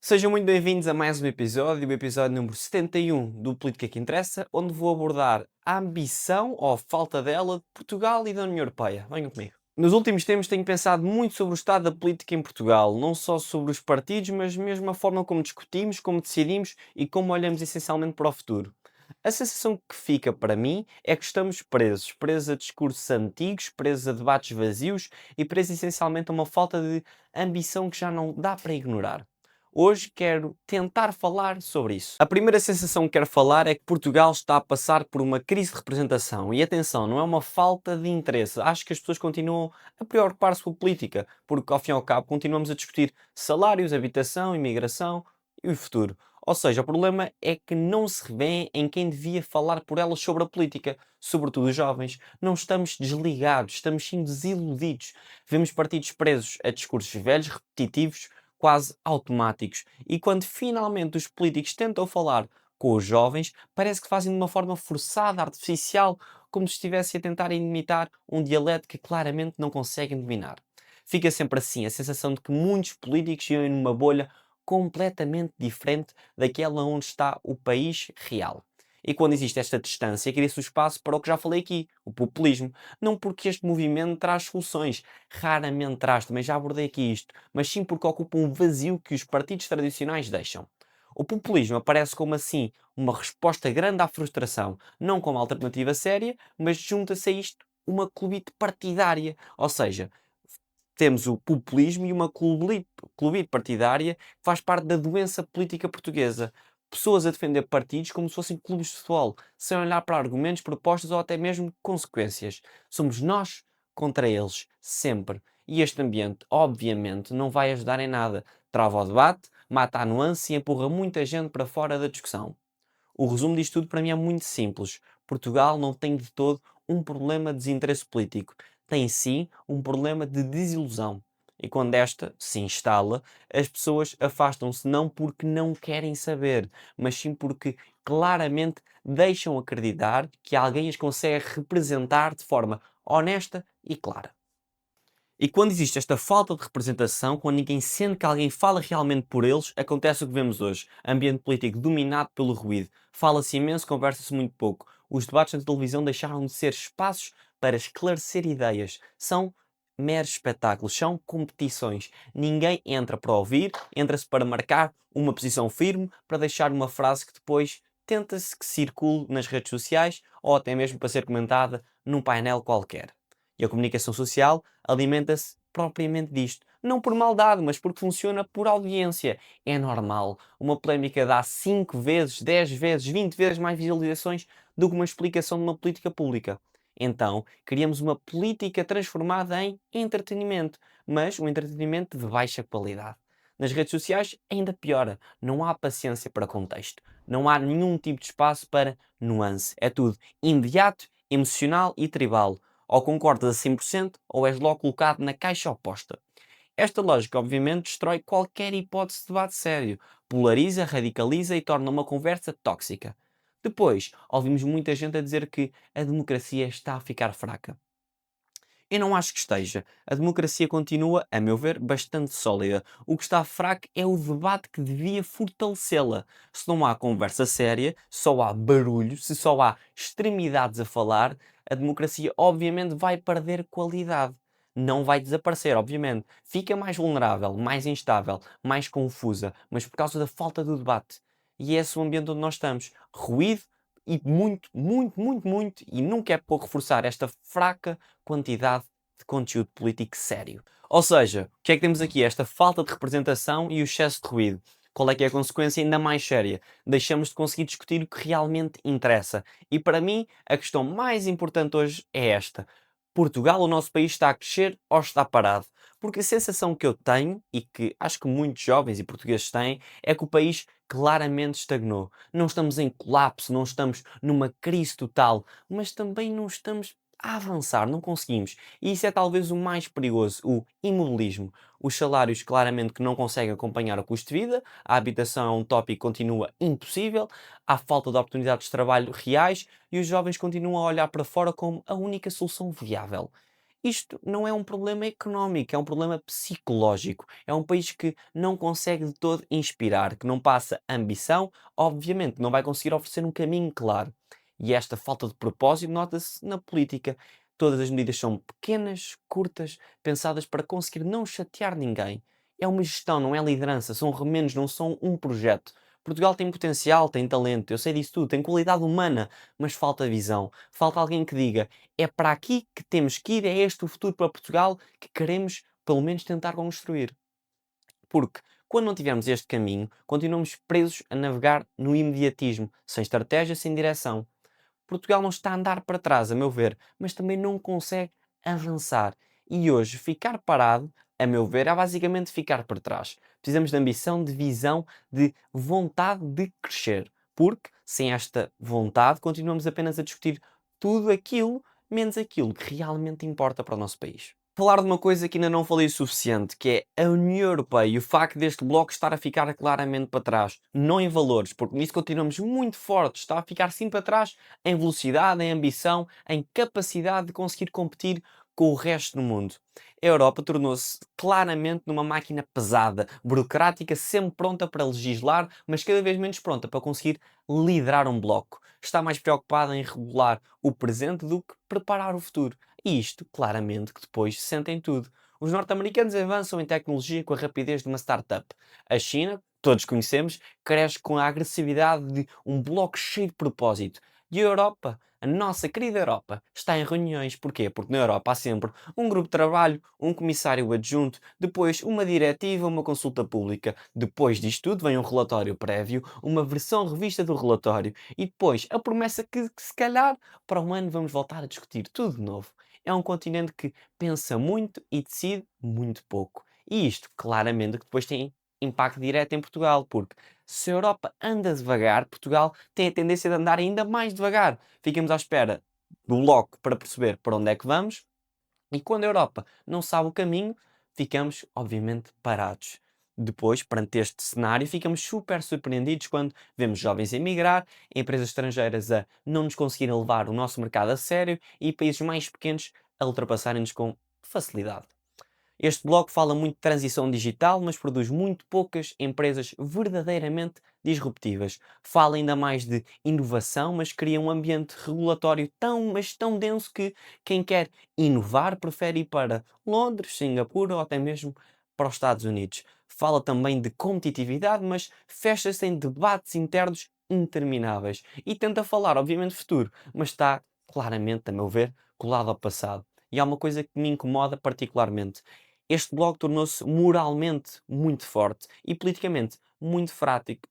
Sejam muito bem-vindos a mais um episódio, o episódio número 71 do Política que Interessa, onde vou abordar a ambição ou a falta dela de Portugal e da União Europeia. Venham comigo. Nos últimos tempos tenho pensado muito sobre o estado da política em Portugal, não só sobre os partidos, mas mesmo a forma como discutimos, como decidimos e como olhamos essencialmente para o futuro. A sensação que fica para mim é que estamos presos a discursos antigos, presos a debates vazios e presos essencialmente a uma falta de ambição que já não dá para ignorar. Hoje quero tentar falar sobre isso. A primeira sensação que quero falar é que Portugal está a passar por uma crise de representação. E atenção, não é uma falta de interesse. Acho que as pessoas continuam a preocupar-se com a política, porque ao fim e ao cabo continuamos a discutir salários, habitação, imigração e o futuro. Ou seja, o problema é que não se revê em quem devia falar por elas sobre a política, sobretudo os jovens. Não estamos desligados, estamos sim desiludidos. Vemos partidos presos a discursos velhos, repetitivos, quase automáticos. E quando finalmente os políticos tentam falar com os jovens, parece que fazem de uma forma forçada, artificial, como se estivessem a tentar imitar um dialeto que claramente não conseguem dominar. Fica sempre assim a sensação de que muitos políticos vivem numa bolha completamente diferente daquela onde está o país real. E quando existe esta distância, cria-se o espaço para o que já falei aqui, o populismo. Não porque este movimento traz soluções, raramente traz, também já abordei aqui isto, mas sim porque ocupa um vazio que os partidos tradicionais deixam. O populismo aparece como assim uma resposta grande à frustração, não como alternativa séria, mas junta-se a isto uma clubite partidária, ou seja, temos o populismo e uma clubite partidária que faz parte da doença política portuguesa. Pessoas a defender partidos como se fossem clubes de futebol, sem olhar para argumentos, propostas ou até mesmo consequências. Somos nós contra eles, sempre. E este ambiente, obviamente, não vai ajudar em nada. Trava o debate, mata a nuance e empurra muita gente para fora da discussão. O resumo disto tudo para mim é muito simples. Portugal não tem de todo um problema de desinteresse político. Tem sim um problema de desilusão. E quando esta se instala, as pessoas afastam-se não porque não querem saber, mas sim porque claramente deixam acreditar que alguém as consegue representar de forma honesta e clara. E quando existe esta falta de representação, quando ninguém sente que alguém fala realmente por eles, acontece o que vemos hoje. Ambiente político dominado pelo ruído. Fala-se imenso, conversa-se muito pouco. Os debates na televisão deixaram de ser espaços para esclarecer ideias. São meros espetáculos, são competições. Ninguém entra para ouvir, entra-se para marcar uma posição firme, para deixar uma frase que depois tenta-se que circule nas redes sociais ou até mesmo para ser comentada num painel qualquer. E a comunicação social alimenta-se propriamente disto. Não por maldade, mas porque funciona por audiência. É normal. Uma polémica dá 5 vezes, 10 vezes, 20 vezes mais visualizações do que uma explicação de uma política pública. Então, criamos uma política transformada em entretenimento, mas um entretenimento de baixa qualidade. Nas redes sociais, ainda piora. Não há paciência para contexto. Não há nenhum tipo de espaço para nuance. É tudo imediato, emocional e tribal. Ou concordas a 100% ou és logo colocado na caixa oposta. Esta lógica, obviamente, destrói qualquer hipótese de debate sério, polariza, radicaliza e torna uma conversa tóxica. Depois, ouvimos muita gente a dizer que a democracia está a ficar fraca. Eu não acho que esteja. A democracia continua, a meu ver, bastante sólida. O que está fraco é o debate que devia fortalecê-la. Se não há conversa séria, só há barulho, se só há extremidades a falar, a democracia obviamente vai perder qualidade. Não vai desaparecer, obviamente. Fica mais vulnerável, mais instável, mais confusa, mas por causa da falta do debate. E é esse o ambiente onde nós estamos. Ruído e muito, muito, muito, muito, e nunca é pouco reforçar esta fraca quantidade de conteúdo político sério. Ou seja, o que é que temos aqui? Esta falta de representação e o excesso de ruído. Qual é que é a consequência ainda mais séria? Deixamos de conseguir discutir o que realmente interessa. E para mim, a questão mais importante hoje é esta. Portugal, o nosso país, está a crescer ou está parado? Porque a sensação que eu tenho, e que acho que muitos jovens e portugueses têm, é que o país claramente estagnou. Não estamos em colapso, não estamos numa crise total, mas também não estamos a avançar, não conseguimos. E isso é talvez o mais perigoso, o imobilismo. Os salários claramente que não conseguem acompanhar o custo de vida, a habitação é um tópico que continua impossível, há falta de oportunidades de trabalho reais e os jovens continuam a olhar para fora como a única solução viável. Isto não é um problema económico, é um problema psicológico. É um país que não consegue de todo inspirar, que não passa ambição, obviamente, não vai conseguir oferecer um caminho claro. E esta falta de propósito nota-se na política. Todas as medidas são pequenas, curtas, pensadas para conseguir não chatear ninguém. É uma gestão, não é liderança, são remendos, não são um projeto. Portugal tem potencial, tem talento, eu sei disso tudo, tem qualidade humana, mas falta visão. Falta alguém que diga: é para aqui que temos que ir, é este o futuro para Portugal que queremos, pelo menos, tentar construir. Porque quando não tivermos este caminho, continuamos presos a navegar no imediatismo, sem estratégia, sem direção. Portugal não está a andar para trás, a meu ver, mas também não consegue avançar. E hoje, ficar parado, a meu ver, é basicamente ficar para trás. Precisamos de ambição, de visão, de vontade de crescer. Porque, sem esta vontade, continuamos apenas a discutir tudo aquilo, menos aquilo que realmente importa para o nosso país. Falar de uma coisa que ainda não falei o suficiente, que é a União Europeia e o facto deste bloco estar a ficar claramente para trás, não em valores, porque nisso continuamos muito fortes, está a ficar sim para trás em velocidade, em ambição, em capacidade de conseguir competir com o resto do mundo. A Europa tornou-se claramente numa máquina pesada, burocrática, sempre pronta para legislar, mas cada vez menos pronta para conseguir liderar um bloco. Está mais preocupada em regular o presente do que preparar o futuro. E isto, claramente, que depois sentem tudo. Os norte-americanos avançam em tecnologia com a rapidez de uma startup. A China, todos conhecemos, cresce com a agressividade de um bloco cheio de propósito. E a Europa, a nossa querida Europa, está em reuniões. Porquê? Porque na Europa há sempre um grupo de trabalho, um comissário adjunto, depois uma diretiva, uma consulta pública. Depois disto tudo vem um relatório prévio, uma versão revista do relatório e depois a promessa que se calhar para um ano vamos voltar a discutir tudo de novo. É um continente que pensa muito e decide muito pouco. E isto, claramente, que depois tem impacto direto em Portugal, porque se a Europa anda devagar, Portugal tem a tendência de andar ainda mais devagar. Ficamos à espera do bloco para perceber para onde é que vamos, e quando a Europa não sabe o caminho, ficamos, obviamente, parados. Depois, perante este cenário, ficamos super surpreendidos quando vemos jovens a emigrar, empresas estrangeiras a não nos conseguirem levar o nosso mercado a sério e países mais pequenos a ultrapassarem-nos com facilidade. Este bloco fala muito de transição digital, mas produz muito poucas empresas verdadeiramente disruptivas. Fala ainda mais de inovação, mas cria um ambiente regulatório tão, mas tão denso que quem quer inovar prefere ir para Londres, Singapura ou até mesmo para os Estados Unidos. Fala também de competitividade, mas fecha-se em debates internos intermináveis. E tenta falar, obviamente, futuro, mas está claramente, a meu ver, colado ao passado. E há uma coisa que me incomoda particularmente. Este bloco tornou-se moralmente muito forte e politicamente muito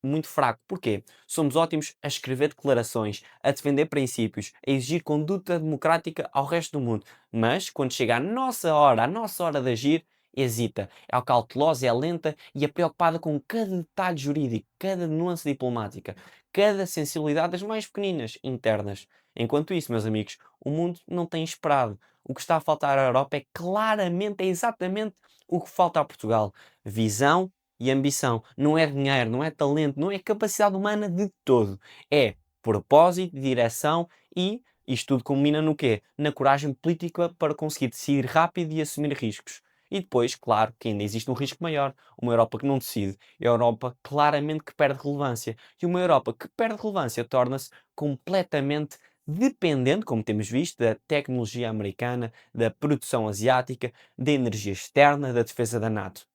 muito fraco. Porquê? Somos ótimos a escrever declarações, a defender princípios, a exigir conduta democrática ao resto do mundo. Mas, quando chega a nossa hora de agir, hesita. É cautelosa, é lenta e é preocupada com cada detalhe jurídico, cada nuance diplomática, cada sensibilidade das mais pequeninas, internas. Enquanto isso, meus amigos, o mundo não tem esperado. O que está a faltar à Europa é claramente, é exatamente o que falta a Portugal. Visão e ambição. Não é dinheiro, não é talento, não é capacidade humana de todo. É propósito, direção e isto tudo culmina no quê? Na coragem política para conseguir decidir rápido e assumir riscos. E depois, claro, que ainda existe um risco maior. Uma Europa que não decide é a Europa claramente que perde relevância. E uma Europa que perde relevância torna-se completamente dependente, como temos visto, da tecnologia americana, da produção asiática, da energia externa, da defesa da NATO.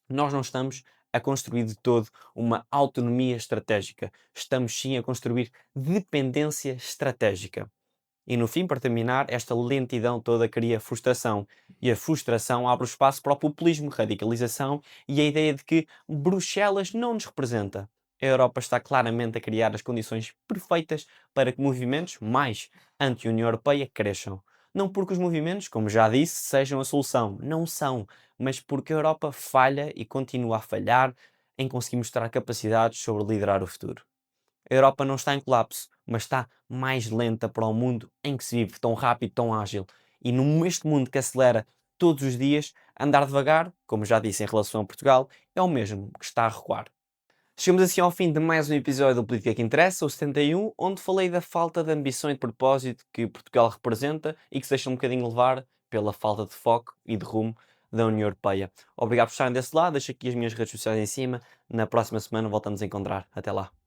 Nós não estamos a construir de todo uma autonomia estratégica. Estamos sim a construir dependência estratégica. E no fim, para terminar, esta lentidão toda cria frustração. E a frustração abre o espaço para o populismo, radicalização e a ideia de que Bruxelas não nos representa. A Europa está claramente a criar as condições perfeitas para que movimentos mais anti-União Europeia cresçam. Não porque os movimentos, como já disse, sejam a solução. Não são. Mas porque a Europa falha e continua a falhar em conseguir mostrar capacidades sobre liderar o futuro. A Europa não está em colapso, mas está mais lenta para o mundo em que se vive, tão rápido, tão ágil. E neste mundo que acelera todos os dias, andar devagar, como já disse em relação a Portugal, é o mesmo que está a recuar. Chegamos assim ao fim de mais um episódio do Política que Interessa, o 71, onde falei da falta de ambição e de propósito que Portugal representa e que se deixa um bocadinho levar pela falta de foco e de rumo da União Europeia. Obrigado por estarem desse lado, deixo aqui as minhas redes sociais em cima. Na próxima semana voltamos a encontrar. Até lá.